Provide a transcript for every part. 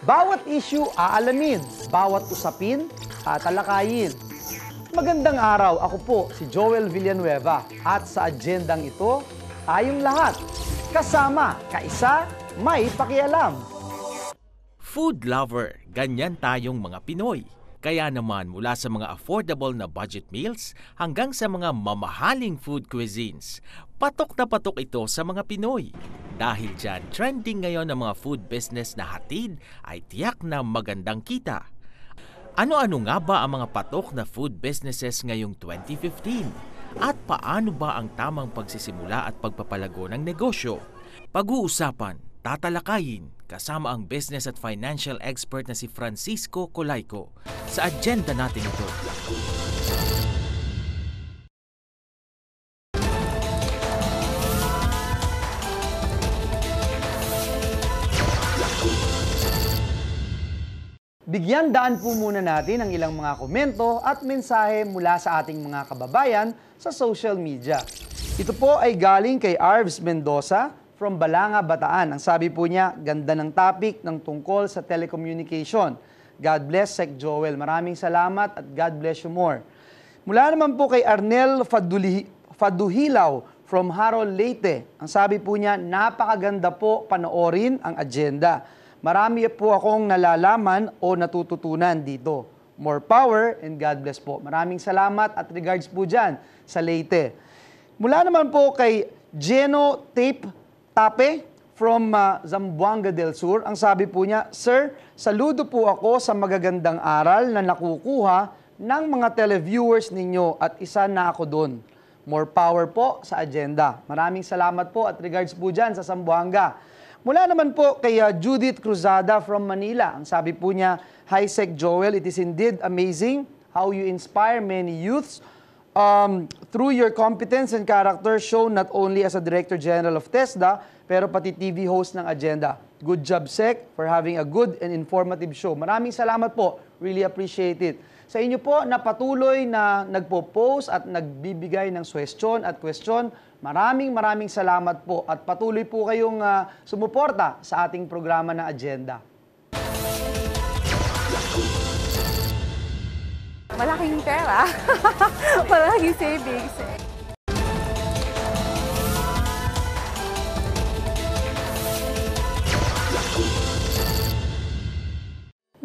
Bawat issue aalamin, bawat usapin tatalakayin. Magandang araw, ako po si Joel Villanueva at sa agendang ito, tayong lahat kasama, kaisa, may pakialam. Food lover, ganyan tayong mga Pinoy. Kaya naman mula sa mga affordable na budget meals hanggang sa mga mamahaling food cuisines, patok na patok ito sa mga Pinoy. Dahil dyan, trending ngayon ang mga food business na hatid ay tiyak na magandang kita. Ano-ano nga ba ang mga patok na food businesses ngayong 2015? At paano ba ang tamang pagsisimula at pagpapalago ng negosyo? Pag-uusapan, tatalakayin, kasama ang business at financial expert na si Francisco Colayco sa agenda natin ito. Bigyan daan po muna natin ang ilang mga komento at mensahe mula sa ating mga kababayan sa social media. Ito po ay galing kay Arvs Mendoza from Balanga, Bataan. Ang sabi po niya, ganda ng topic ng tungkol sa telecommunication. God bless, Sec Joel. Maraming salamat at God bless you more. Mula naman po kay Arnel Faduhilaw from Harold, Leyte. Ang sabi po niya, napakaganda po panoorin ang agenda. Marami po akong nalalaman o natututunan dito. More power and God bless po. Maraming salamat at regards po dyan sa Leyte. Mula naman po kay Geno Tape from Zamboanga del Sur. Ang sabi po niya, Sir, saludo po ako sa magagandang aral na nakukuha ng mga televiewers ninyo at isa na ako doon. More power po sa agenda. Maraming salamat po at regards po dyan sa Zamboanga. Mula naman po kay Judith Cruzada from Manila. Ang sabi po niya, Hi Sec Joel, it is indeed amazing how you inspire many youths through your competence and character shown not only as a Director General of TESDA, pero pati TV host ng agenda. Good job Sec for having a good and informative show. Maraming salamat po. Really appreciate it. Sa inyo po na patuloy na nagpo-post at nagbibigay ng suwestyon at question, maraming salamat po at patuloy po kayong sumuporta sa ating programa na agenda. Malaking pera. Malaking savings.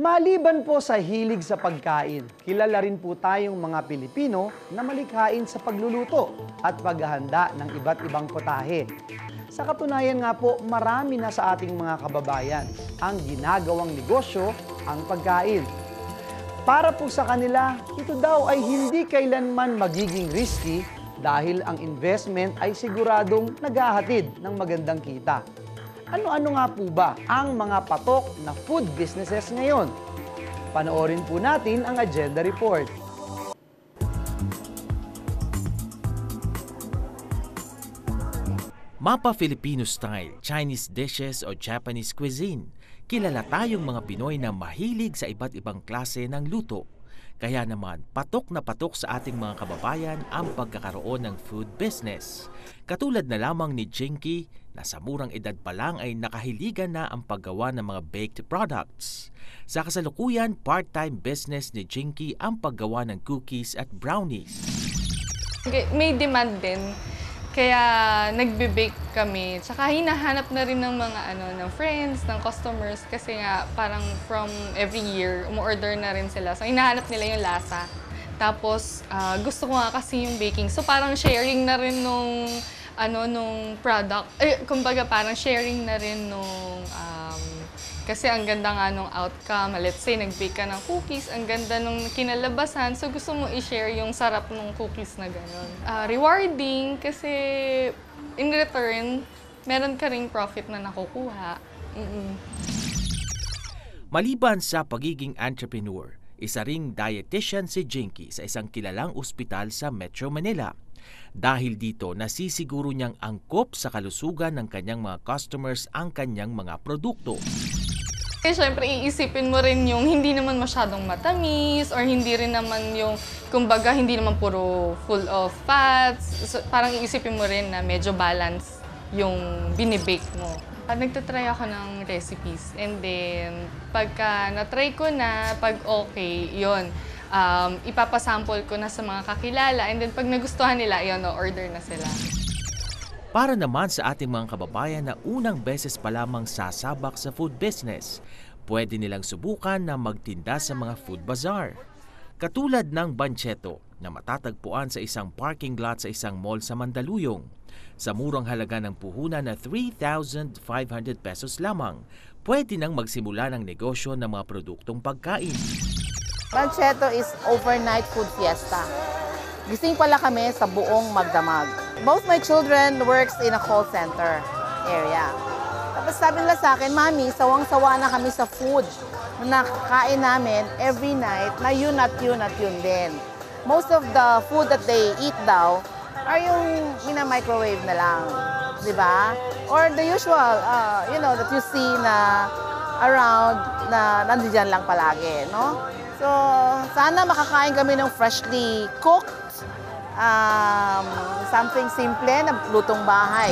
Maliban po sa hilig sa pagkain, kilala rin po tayong mga Pilipino na malikhain sa pagluluto at paghahanda ng iba't ibang putahe. Sa katunayan nga po, marami na sa ating mga kababayan ang ginagawang negosyo ang pagkain. Para po sa kanila, ito daw ay hindi kailanman magiging risky dahil ang investment ay siguradong naghahatid ng magandang kita. Ano-ano nga po ba ang mga patok na food businesses ngayon? Panoorin po natin ang agenda report. Mapa Filipino style, Chinese dishes o Japanese cuisine. Kilala tayong mga Pinoy na mahilig sa iba't ibang klase ng luto. Kaya naman, patok na patok sa ating mga kababayan ang pagkakaroon ng food business. Katulad na lamang ni Jinky, na sa murang edad pa lang ay nakahiligan na ang paggawa ng mga baked products. Sa kasalukuyan, part-time business ni Jinky ang paggawa ng cookies at brownies. May demand din, kaya nagbe-bake kami. Tsaka hinahanap na rin ng mga ng friends, ng customers kasi nga parang from every year, umu-order na rin sila. So hinahanap nila yung lasa. Tapos gusto ko nga kasi yung baking. So parang sharing na rin nung product. Kumbaga parang sharing na rin nung kasi ang ganda nga nung outcome. Let's say, nag-bake ka ng cookies, ang ganda nung kinalabasan. So, gusto mo i-share yung sarap ng cookies na gano'n. Rewarding kasi in return, meron ka ring profit na nakukuha. Maliban sa pagiging entrepreneur, isa ring dietitian si Jinky sa isang kilalang ospital sa Metro Manila. Dahil dito, nasisiguro niyang angkop sa kalusugan ng kanyang mga customers ang kanyang mga produkto. Siyempre, iisipin mo rin yung hindi naman masyadong matamis or hindi rin naman yung, kumbaga, hindi naman puro full of fats. So, parang iisipin mo rin na medyo balance yung binibake mo. Nagtatry ako ng recipes and then pagka na-try ko na, pag okay, yun, ipapasample ko na sa mga kakilala and then pag nagustuhan nila, yun, order na sila. Para naman sa ating mga kababayan na unang beses pa lamang sasabak sa food business, pwede nilang subukan na magtinda sa mga food bazaar. Katulad ng Banchetto na matatagpuan sa isang parking lot sa isang mall sa Mandaluyong. Sa murang halaga ng puhunan na 3,500 pesos lamang, pwede nang magsimula ng negosyo ng mga produktong pagkain. Banchetto is overnight food fiesta. Gising pala kami sa buong Magdamag. Both my children works in a call center area. Tapos sabi nila sa akin, Mami, sawang-sawa na kami sa food na nakakain namin every night na yun at yun at yun din. Most of the food that they eat daw are yung mina-microwave na lang, di ba? Or the usual, that you see na around na nandiyan lang palagi, no? So, sana makakain kami ng freshly cooked, something simple na lutong bahay.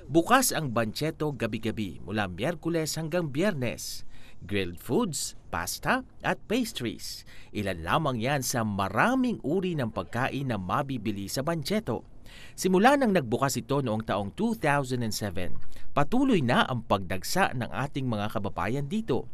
Bukas ang Banchetto gabi-gabi mula Miyerkules hanggang Biyernes. Grilled foods, pasta at pastries. Ilan lamang yan sa maraming uri ng pagkain na mabibili sa Banchetto. Simula nang nagbukas ito noong taong 2007, patuloy na ang pagdagsa ng ating mga kababayan dito.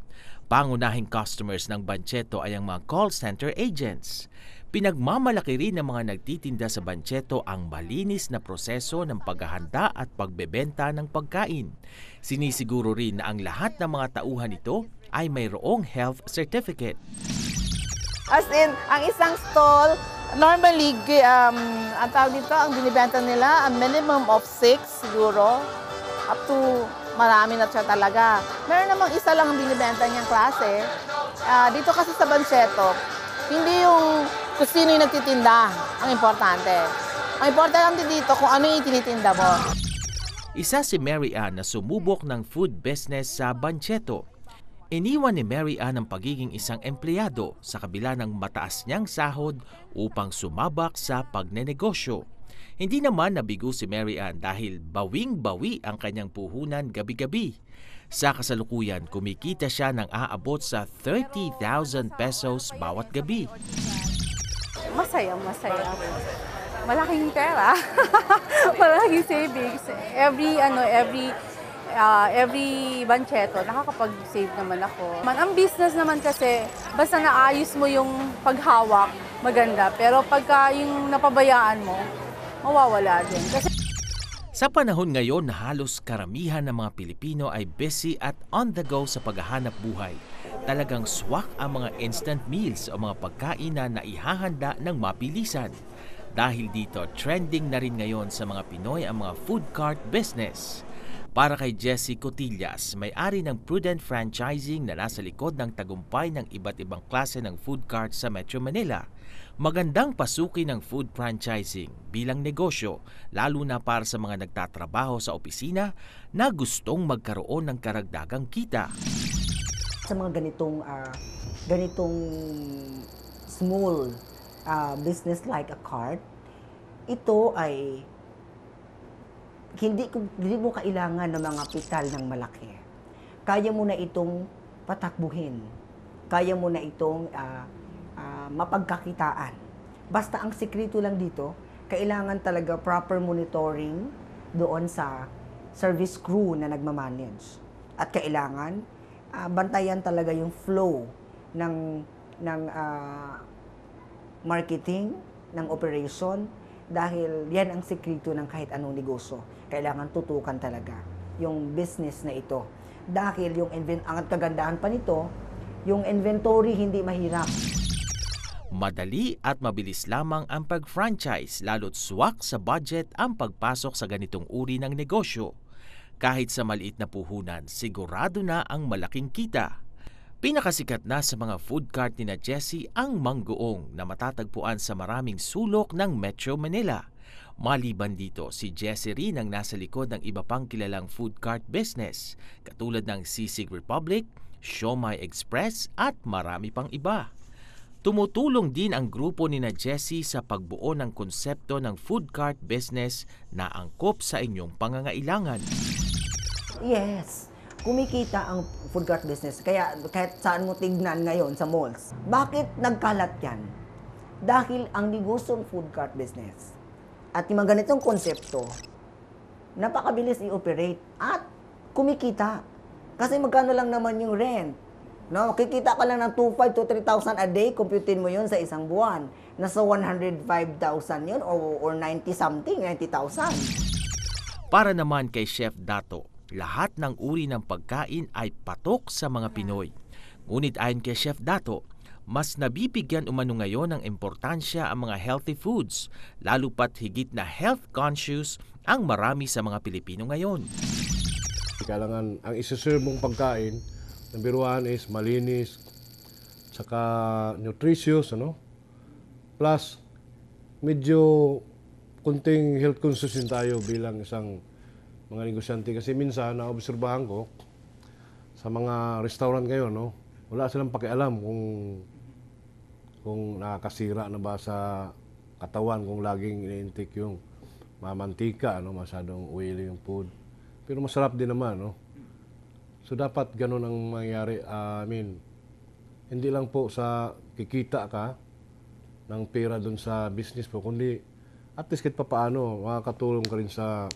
Pangunahing customers ng Banchetto ay ang mga call center agents. Pinagmamalaki rin ng mga nagtitinda sa Banchetto ang malinis na proseso ng paghahanda at pagbebenta ng pagkain. Sinisiguro rin na ang lahat ng mga tauhan nito ay mayroong health certificate. As in, ang isang stall, normally, ang tawag dito, ang binibenta nila, a minimum of 6 siguro, up to marami na siya talaga. Meron namang isa lang ang binibenta niyang klase. Dito kasi sa Banchetto, hindi yung kung sino yung nagtitinda ang importante. Ang importante dito kung ano yung tinitinda mo. Isa si Mary Ann na sumubok ng food business sa Banchetto. Iniwan ni Mary Ann ang pagiging isang empleyado sa kabila ng mataas niyang sahod upang sumabak sa pagnenegosyo. Hindi naman nabigo si Mary Ann dahil bawing-bawi ang kanyang puhunan gabi-gabi. Sa kasalukuyan, kumikita siya ng aabot sa 30,000 pesos bawat gabi. Masaya. Malaking pera. Malaking savings. Every Banchetto, nakakapag-save naman ako. Ang business naman kasi, basta naayos mo yung paghawak, maganda. Pero pagka yung napabayaan mo, mawawala din. Sa panahon ngayon na halos karamihan ng mga Pilipino ay busy at on the go sa paghahanap buhay, talagang swak ang mga instant meals o mga pagkain na naihahanda ng mabilisan. Dahil dito, trending na rin ngayon sa mga Pinoy ang mga food cart business. Para kay Jessie Cotillas, may-ari ng Prudent Franchising na nasa likod ng tagumpay ng iba't ibang klase ng food cart sa Metro Manila, magandang pasukin ng food franchising bilang negosyo, lalo na para sa mga nagtatrabaho sa opisina na gustong magkaroon ng karagdagang kita. Sa mga ganitong small business like a cart, ito ay hindi mo kailangan ng mga kapital ng malaki. Kaya mo na itong patakbuhin. Kaya mo na itong mapagkakitaan. Basta ang sekreto lang dito, kailangan talaga proper monitoring doon sa service crew na nagmamanage. At kailangan bantayan talaga yung flow ng marketing, ng operation, dahil yan ang sekreto ng kahit anong negosyo. Kailangan tutukan talaga yung business na ito. Dahil ang kagandahan pa nito, yung inventory hindi mahirap. Madali at mabilis lamang ang pag-franchise, lalo't swak sa budget ang pagpasok sa ganitong uri ng negosyo. Kahit sa maliit na puhunan, sigurado na ang malaking kita. Pinakasikat na sa mga food cart ni na Jessie ang Manggoong na matatagpuan sa maraming sulok ng Metro Manila. Maliban dito, si Jessie rin ang nasa likod ng iba pang kilalang food cart business, katulad ng Sisig Republic, Siomai Express at marami pang iba. Tumutulong din ang grupo ni na Jessie sa pagbuo ng konsepto ng food cart business na angkop sa inyong pangangailangan. Yes. Kumikita ang food cart business. Kaya kahit saan mo tignan ngayon sa malls. Bakit nagkalat yan? Dahil ang negosyong food cart business at yung mga ganitong konsepto, napakabilis i-operate at kumikita. Kasi magkano lang naman yung rent. No, kikita ka lang ng 2,500 to 3,000 a day, computein mo yun sa isang buwan. Nasa 105,000 yun or 90 something, 90,000. Para naman kay Chef Dato, lahat ng uri ng pagkain ay patok sa mga Pinoy. Ngunit ayon kay Chef Dato, mas nabibigyan umano ngayon ng importansya ang mga healthy foods, lalo pat higit na health conscious ang marami sa mga Pilipino ngayon. Kailangan ang isuserve mong pagkain, number one is malinis, saka nutritious, Plus, medyo kunting health conscious din tayo bilang isang mga negosyante. Kasi minsan, naobserbahan ko sa mga restaurant ngayon, wala silang pakialam kung nakakasira na ba sa katawan, kung laging ini-intake yung mamantika, masyadong oily yung food. Pero masarap din naman, So dapat ganun ang mangyari. Hindi lang po sa kikita ka ng pera dun sa business po, kundi at least kahit pa paano, makakatulong ka rin sa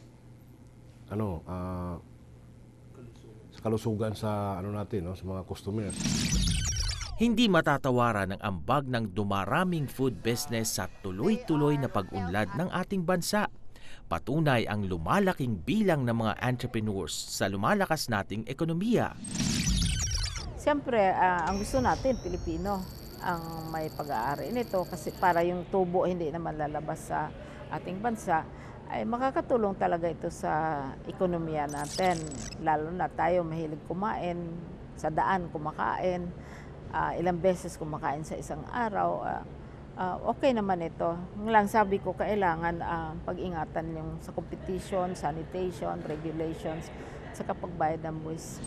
sa kalusugan sa natin, sa mga customers. Hindi matatawaran ang ambag ng dumaraming food business sa tuloy-tuloy na pag-unlad ng ating bansa. Patunay ang lumalaking bilang ng mga entrepreneurs sa lumalakas nating ekonomiya. Siyempre, ang gusto natin, Pilipino, ang may pag-aari nito kasi para yung tubo hindi naman lalabas sa ating bansa, ay makakatulong talaga ito sa ekonomiya natin. Lalo na tayo mahilig kumain, sa daan kumakain, ilang beses kumakain sa isang araw. Okay naman ito. Lang sabi ko, kailangan pag-ingatan yung sa competition, sanitation, regulations, sa pagbayad ng buwis.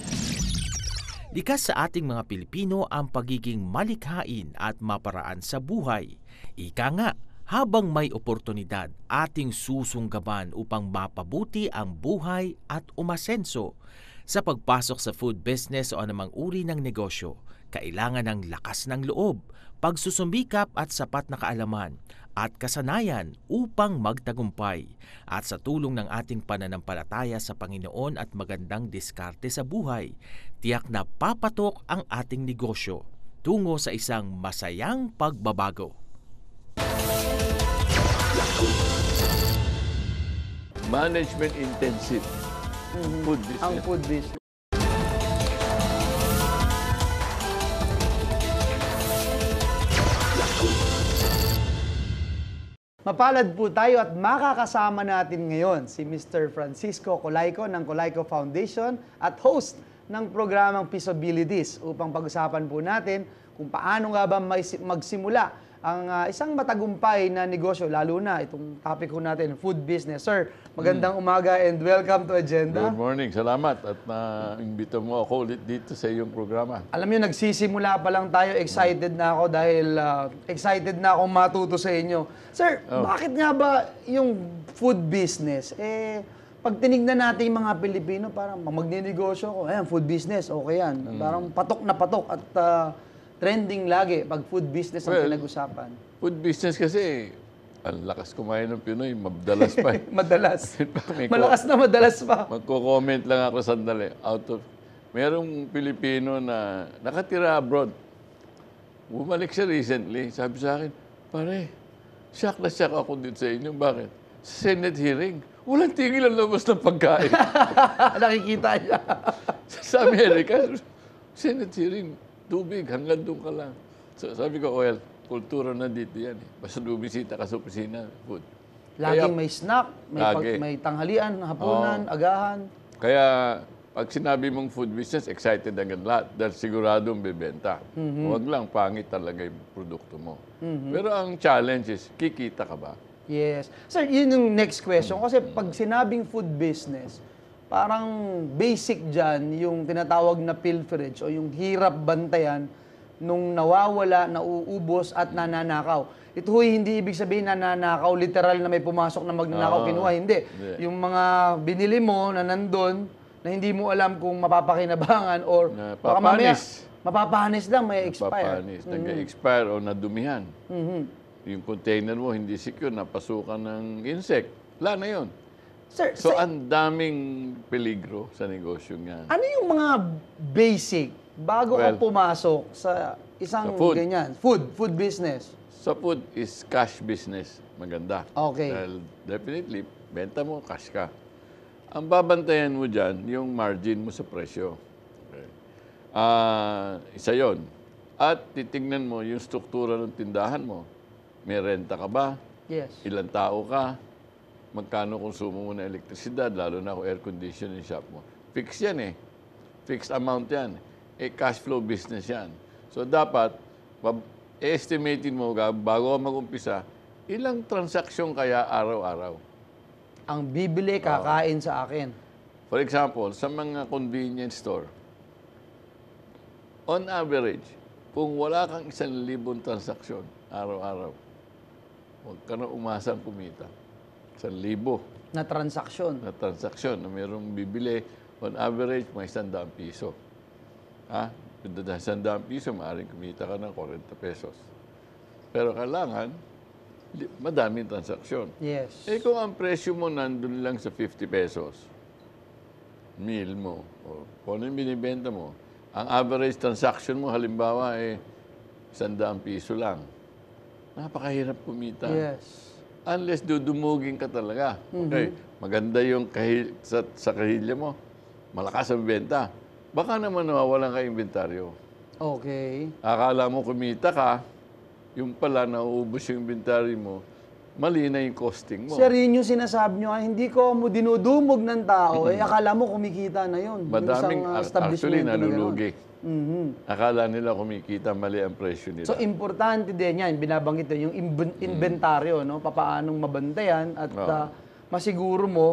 Likas sa ating mga Pilipino ang pagiging malikhain at maparaan sa buhay. Ika nga, habang may oportunidad, ating susunggaban upang mapabuti ang buhay at umasenso. Sa pagpasok sa food business o anumang uri ng negosyo, kailangan ng lakas ng loob, pagsusumikap at sapat na kaalaman at kasanayan upang magtagumpay. At sa tulong ng ating pananampalataya sa Panginoon at magandang diskarte sa buhay, tiyak na papatok ang ating negosyo tungo sa isang masayang pagbabago. Management intensive food business. Ang food business. Mapalad po tayo at makakasama natin ngayon si Mr. Francisco Colayco ng Colayco Foundation at host ng programang Peaceabilities upang pag-usapan po natin kung paano nga ba magsimula ang isang matagumpay na negosyo, lalo na itong topic ko natin, food business. Sir, magandang umaga and welcome to Agenda. Good morning. Salamat at na-imbita mo ako ulit dito sa iyong programa. Alam niyo, nagsisimula pa lang tayo, excited na ako dahil excited na akong matuto sa inyo. Sir, bakit nga ba yung food business, pag tinignan natin yung mga Pilipino, parang magninegosyo ko, ayan, food business, okay yan. Parang patok na patok at trending lagi pag food business ang pinag-usapan. Food business kasi, ang lakas kumain ng Pinoy, madalas pa. Madalas. Malakas na madalas pa. Magko-comment lang ako sandali. Merong Pilipino na nakatira abroad. Bumalik siya recently. Sabi sa akin, pare, shock na shock ako dito sa inyo. Bakit? Sa Senate hearing, walang tigil ang labas ng pagkain. Nakikita niya. Sa Amerika, Senate hearing, tubig, hanggang doon ka lang. So, sabi ko, well, kultura na dito yan. Basta bumisita ka sa opisina, food. Laging may snack, may tanghalian, hapunan, agahan. Kaya, pag sinabi mong food business, excited agad lahat dahil siguradong bebenta. Huwag lang, pangit talaga yung produkto mo. Pero ang challenge is, kikita ka ba? Yes. Sir, yun yung next question. Kasi pag sinabing food business, parang basic dyan yung tinatawag na pilferage o yung hirap bantayan nung nawawala, nauubos at nananakaw. Ito hindi ibig sabihin nananakaw, literal na may pumasok na magnanakaw, kinuha. Hindi. Yung mga binili mo na nandun, na hindi mo alam kung mapapakinabangan or Na baka mamaya papanis. mapapanis lang, may expire. Papanis, nag-expire o nadumihan. Yung container mo hindi secure, napasukan ng insect. Wala na yun. Sir, So, ang daming peligro sa negosyo yan. ano yung mga basic bago ka Well, pumasok sa isang sa food. ganyan? Food business. Sa food is cash business. Maganda. Okay. Dahil definitely, benta mo, cash ka. Ang babantayan mo dyan, yung margin mo sa presyo. Okay. Isa yon. At titignan mo yung struktura ng tindahan mo. May renta ka ba? Yes. Ilang tao ka? Magkano konsumo mo ng elektrisidad, lalo na kung air conditioning shop mo. Fix yan eh. Fixed amount yan. Cash flow business yan. So dapat, estimatein mo bago ka mag-umpisa, ilang transaksyon kaya araw-araw. Ang bibili, kakain sa akin. For example, sa mga convenience store, on average, kung wala kang 1,000 transaksyon araw-araw, huwag ka na umasang kumita. 1,000 Na transaksyon. na transaksyon na mayroong bibili, on average, may 100 piso. Ha? Dahil 100 piso, maaaring kumita ka ng 40 pesos. Pero kailangan, madaming transaksyon. Yes. Eh kung ang presyo mo nandun lang sa 50 pesos, meal mo, o kung ano yung binibenta mo, ang average transaction mo, halimbawa, 100 piso lang. Napakahirap kumita. Yes. Unless dudumugin ka talaga. Okay, maganda yung sa kahilya mo, malakas ang benta. Baka naman nawawalan ka inventaryo. Okay. Akala mo kumita ka, yung pala nauubos yung inventory mo, mali na yung costing mo. Sir, yun yung sinasabi nyo, hindi ko mo dinudumog ng tao, akala mo kumikita na yun. Yung Madaming, isang, actually, establishmento na gano'n. nalulugi. Akala nila kumikita, mali ang presyo nila. So, importante din yan, binabanggit yun, yung inventaryo, no? Papaanong mabantayan at masiguro mo,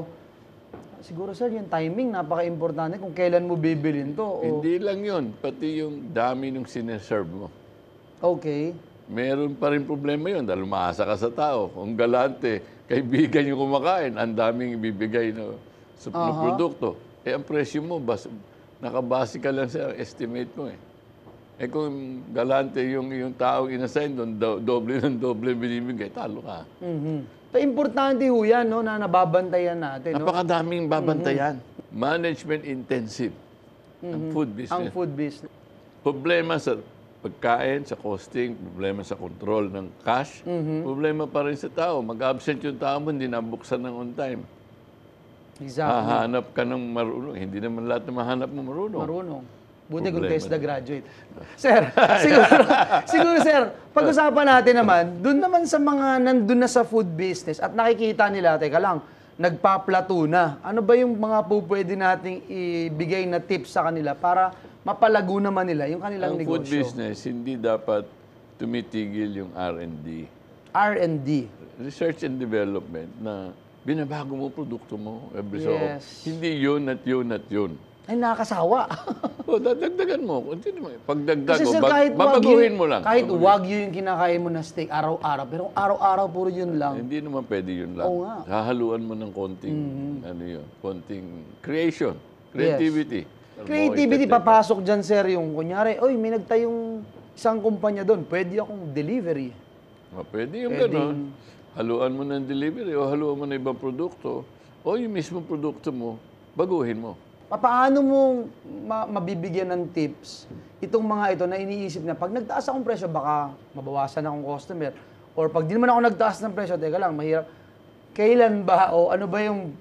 siguro sir, yung timing, napaka-importante kung kailan mo bibilin to. O, Hindi lang yun, pati yung dami ng sineserve mo. okay. Meron pa rin problema yun dahil umaasa ka sa tao. Kung galante, kaibigan yung kumakain, ang daming ibibigay na produkto. Ang presyo mo, nakabase ka lang sa estimate mo eh. Kung galante yung taong inassign doon, doble ng doble binibigay, talo ka. So, importante ho yan, no, na nababantayan natin. No? Napakadaming babantayan. Management intensive ang food business. Ang food business. Problema sa pagkain, sa costing, problema sa control ng cash, problema pa rin sa tao. Mag-absent yung tao mo, hindi nabuksan ng on time. Exactly. Hahanap ka ng marunong. Hindi naman lahat na mahanap mo marunong. Marunong. Buti kung Problema test na graduate. Sir, siguro sir, pag-usapan natin naman, dun naman sa mga nandun na sa food business at nakikita nila, teka lang, nagpa-plateau na. Ano ba yung mga pwede nating ibigay na tips sa kanila para mapalago naman nila yung kanilang Ang food negosyo? business, hindi dapat tumitigil yung R&D. R&D. Research and development na binabago mo produkto mo every so often. Yes. Hindi yun at yun at yun. Ay, nakakasawa. O, dadagdagan mo. Pagdagdag Kasi mo, sir, kahit babaguhin mo lang. Kahit Babaguhin. wagyu yung kinakain mo na steak araw-araw, pero araw-araw puro yun lang. Hindi naman pwede yun lang. Oo nga. Hahaluan mo ng konting, ano yun, konting creation, creativity. Creativity, papasok dyan, sir, yung kunyari, oy, may nagtayong isang kumpanya doon, pwede akong delivery. Pwede yung Pwede gano'n. Haluan mo ng delivery o haluan mo ng ibang produkto o yung mismong produkto mo, baguhin mo. Paano mo mabibigyan ng tips itong mga ito na iniisip na pag nagtaas akong presyo, baka mabawasan akong customer. Or pag di naman ako nagtaas ng presyo, teka lang, mahirap. Kailan ba o ano ba yung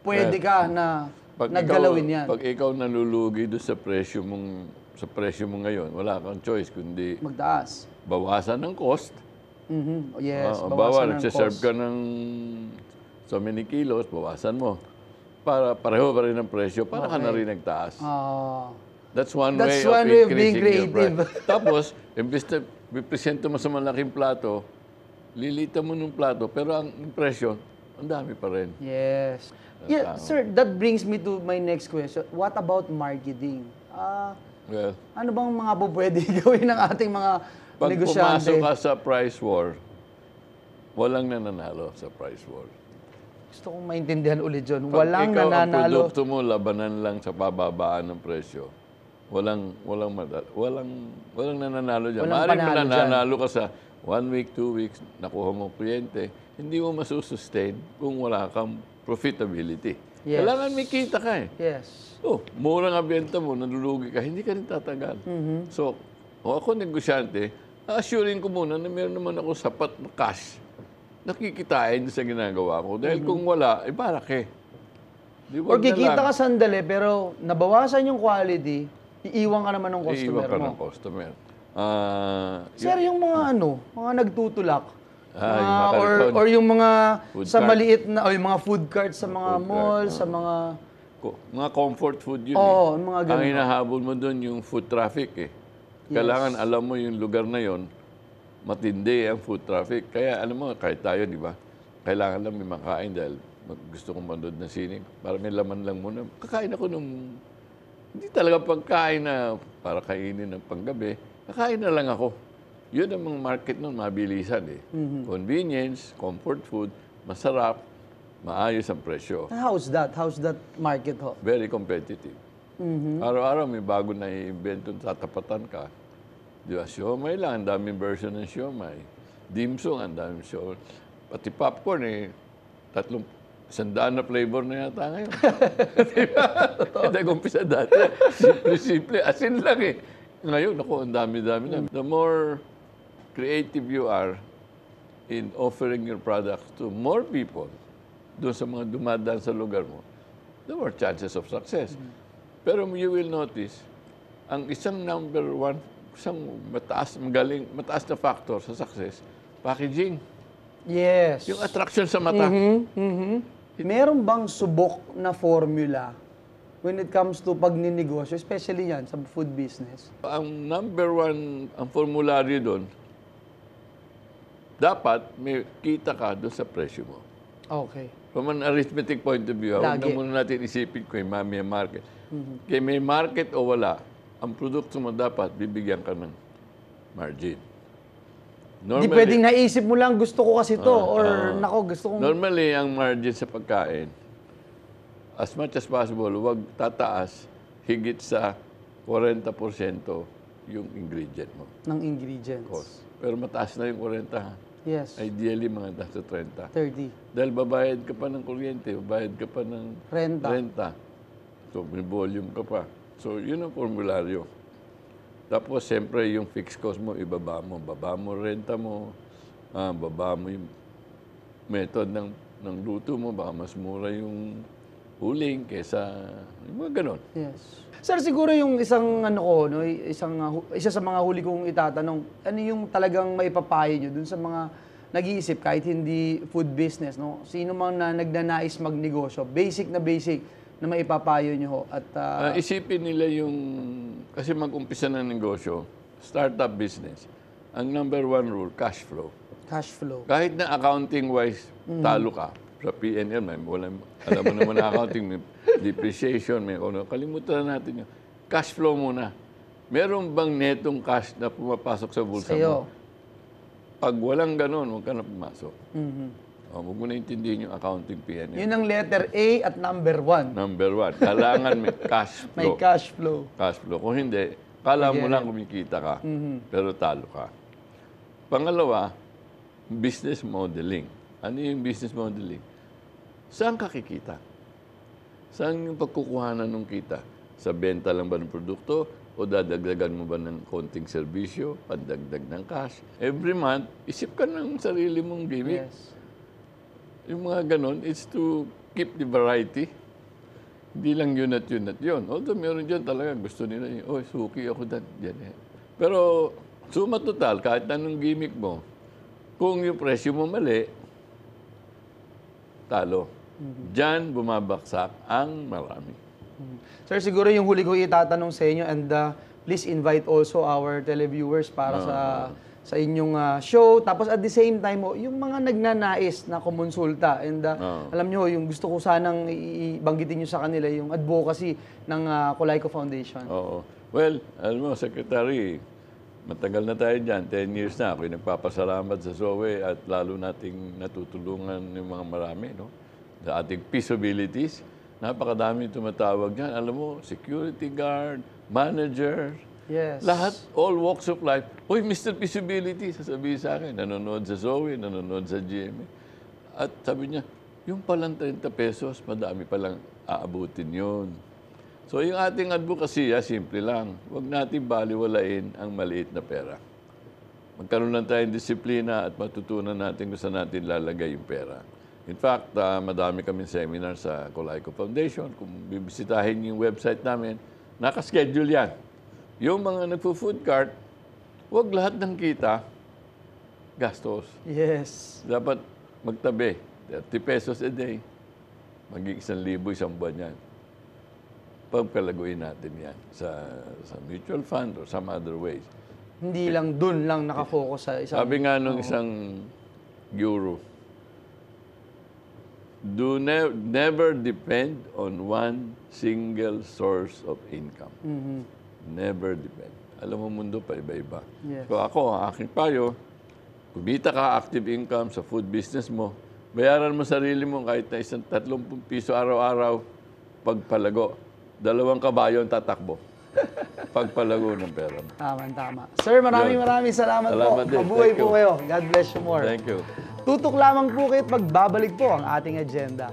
pwede ka na naggalawin yan? Pag ikaw nalulugi doon sa presyo mo ngayon, wala kang choice kundi Magtaas. bawasan ng cost. Yes, Bawa, bawasan ng nagsaserve cost. ka ng so many kilos, bawasan mo. Para pareho pa rin ang presyo, para ka na rin nagtaas. That's one That's way one of way of being increasing your creative. price. Tapos, imbis na bipresento mo sa malaking plato, lilita mo ng plato, pero ang presyo, ang dami pa rin. Yes. Yeah, sir, that brings me to my next question. What about marketing? Well, Ano bang mga po pwede gawin ng ating mga pag negosyante? pumasok ka sa price war, walang nananalo sa price war. Gusto kong maintindihan ulit yun. Pag Walang ikaw ang nananalo. produkto mo, labanan lang sa pababaan ng presyo. Walang nananalo dyan. Walang Maaaring panalo nananalo ka sa 1 week, 2 weeks, nakuha mo kliyente, hindi mo masusustain kung wala kang profitability. Yes. Kailangan may kita ka eh. Yes. Oh, mura nga benta mo, nalulugi ka, hindi ka rin tatagal. So, ako negosyante, assuring ko muna na meron naman ako sapat na cash nakikitain sa ginagawa ko. Dahil kung wala, barak eh. Di Or wag na kikita lang. ka sandali, pero nabawasan yung quality, iiwan ka naman ng customer Iiwan ka mo. ng customer. Sir, yung mga mga nagtutulak, yung mga- mga karton. or yung mga Food sa cart. maliit na, o yung mga food carts sa mga Food mall, cart, sa mga... Mga comfort food yun Oo, eh. mga ganun. Ang hinahabol mo doon yung food traffic eh. Kailangan alam mo yung lugar na yon, matindi ang food traffic. Kaya alam mo, kahit tayo, di ba? Kailangan lang may makain dahil gusto kong manood ng sine. Para may laman lang muna. Kakain ako nung... Hindi talaga pagkain na para kainin ng panggabi. Kakain na lang ako. Yun ang mga market nun, mabilisan eh. Convenience, comfort food, masarap, maayos ang presyo. How's that? How's that market ho? Very competitive. Araw-araw may bago na i-invento sa tapatan ka. Di ba? Siomay lang, ang daming version ng siomay. Dimsum, ang daming siomay. Pati popcorn $100 na flavor na yata ngayon. Di ba? Nag-umpisa dati. Simple-simple. Asin lang eh. Ngayon, ako, ang dami-dami na. The more creative you are in offering your products to more people, doon sa mga dumadaan sa lugar mo, the more chances of success. Pero you will notice, ang isang number one, isang mataas na factor sa success, packaging. Yes. Yung attraction sa mata. Meron bang subok na formula when it comes to pagninegosyo, especially yan sa food business? Ang number one, ang formularyo doon, dapat may kita ka doon sa presyo mo. Okay. From an arithmetic point of view, huwag na Lagi. muna natin isipin kung may market. Kaya may market o wala, ang produkto mo dapat bibigyan ka ng margin. Hindi pwedeng naisip mo lang, gusto ko kasi to or nako, gusto kong... Normally, ang margin sa pagkain, as much as possible, huwag tataas higit sa 40% yung ingredient mo. ng ingredients. Cost. Pero mataas na yung 40. Yes. Ideally, mga nasa 30. 30. Dahil babayad ka pa ng kuryente, babayad ka pa ng Renta. So, may volume ka pa. So, yun ang formularyo. Tapos, siyempre, yung fixed cost mo, ibaba mo. Baba mo renta mo, baba mo yung method ng luto mo, baka mas mura yung huling kesa, yung mga ganon. Yes. Sir, siguro yung isang isa sa mga huli kong itatanong, ano yung talagang maipapayo nyo dun sa mga nag-iisip kahit hindi food business, no? Sino mang na nagnanais magnegosyo, basic na maipapayo nyo ho. At Isipin nila yung, kasi mag-umpisa ng negosyo, startup business, ang number one rule, cash flow. cash flow. Kahit na accounting-wise, talo ka. Sa PNL, alam mo naman na accounting, may depreciation, may ano. Kalimutan na natin yun. Cash flow muna. Meron bang netong cash na pumapasok sa bulsa Sa'yo. mo? Pag walang ganun, huwag ka na pumasok. Huwag mo na intindihin yung accounting PNL. Yun ang letter A at number 1. Number one, kailangan may cash flow. May cash flow. Cash flow. Kung hindi, kala mo lang kumikita ka, pero talo ka. Pangalawa, business modeling. Ano yung business modeling? Saan ka kikita? Saan yung pagkukuhanan ng kita? Sa benta lang ba ng produkto? O dadagdagan mo ba ng konting serbisyo? Pandagdag ng cash? Every month, isip ka ng sarili mong gimmick. Yes. Yung mga ganon, it's to keep the variety. Hindi lang yun at yun. Although meron dyan talaga, gusto nila, suki ako dyan. Pero, suma total, kahit anong gimmick mo, kung yung presyo mo mali, talo. Diyan bumabaksak ang marami. Sir, siguro yung huli ko itatanong sa inyo and please invite also our televiewers para sa inyong show. Tapos at the same time, yung mga nagnanais na kumonsulta. And alam nyo, yung gusto ko sanang ibanggitin nyo sa kanila, yung advocacy ng Colayco Foundation. Oo. Well, alam mo, Secretary, matagal na tayo dyan, 10 years na. Ako'y nagpapasalamat sa SOE at lalo nating natutulungan yung mga marami. No? sa ating feasibilities. Napakadami tumatawag yan. Alam mo, security guard, manager, Yes. lahat, all walks of life. Uy, Mr. Feasibility, sasabihin sa akin, nanonood sa Zoe, nanonood sa GMA. At sabi niya, yung palang 30 pesos, madami palang aabutin yun. So yung ating advocacy, simple lang. Huwag natin baliwalain ang maliit na pera. Magkaroon lang tayong disiplina at matutunan natin kung saan natin lalagay yung pera. In fact, madami kami seminar sa Colayco Foundation. Kung bibisitahin yung website namin, nakaschedule yan. Yung mga nagpo-food cart, huwag lahat ng kita, gastos. Yes. Dapat magtabi. 30 pesos a day. Maging 1,000 isang buwan yan. Pagpalaguin natin yan sa mutual fund or some other ways. Hindi lang dun lang nakafocus sa isang... Sabi nga nung isang guru, never depend on one single source of income. Never depend. Alam mo, mundo pa iba-iba. Yes. So ako, ang aking payo, kumita ka active income sa food business mo, bayaran mo sarili mo kahit na 30 piso araw-araw, pagpalago. 2 kabayo ang tatakbo. Pagpalago ng pera mo. Tama. Sir, maraming salamat Salamat po. din. Mabuhay Thank po you. kayo. God bless you more. Thank you. Tutok lamang po kayo at magbabalik po ang ating agenda.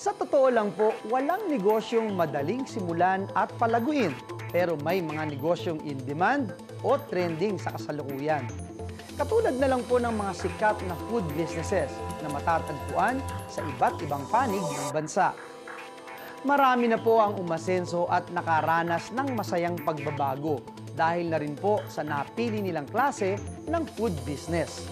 Sa totoo lang po, walang negosyong madaling simulan at palaguin. Pero may mga negosyong in demand o trending sa kasalukuyan. Katulad na lang po ng mga sikat na food businesses na matatagpuan sa iba't ibang panig ng bansa. Marami na po ang umasenso at nakaranas ng masayang pagbabago dahil na rin po sa napili nilang klase ng food business.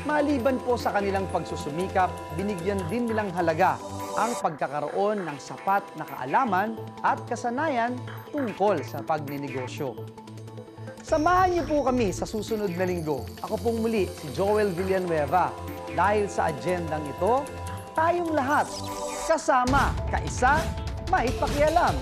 Maliban po sa kanilang pagsusumikap, binigyan din nilang halaga ang pagkakaroon ng sapat na kaalaman at kasanayan tungkol sa pagninegosyo. Samahan niyo po kami sa susunod na linggo. Ako pong muli si Joel Villanueva. Dahil sa agendang ito, tayong lahat kasama, kaisa, may pakialam.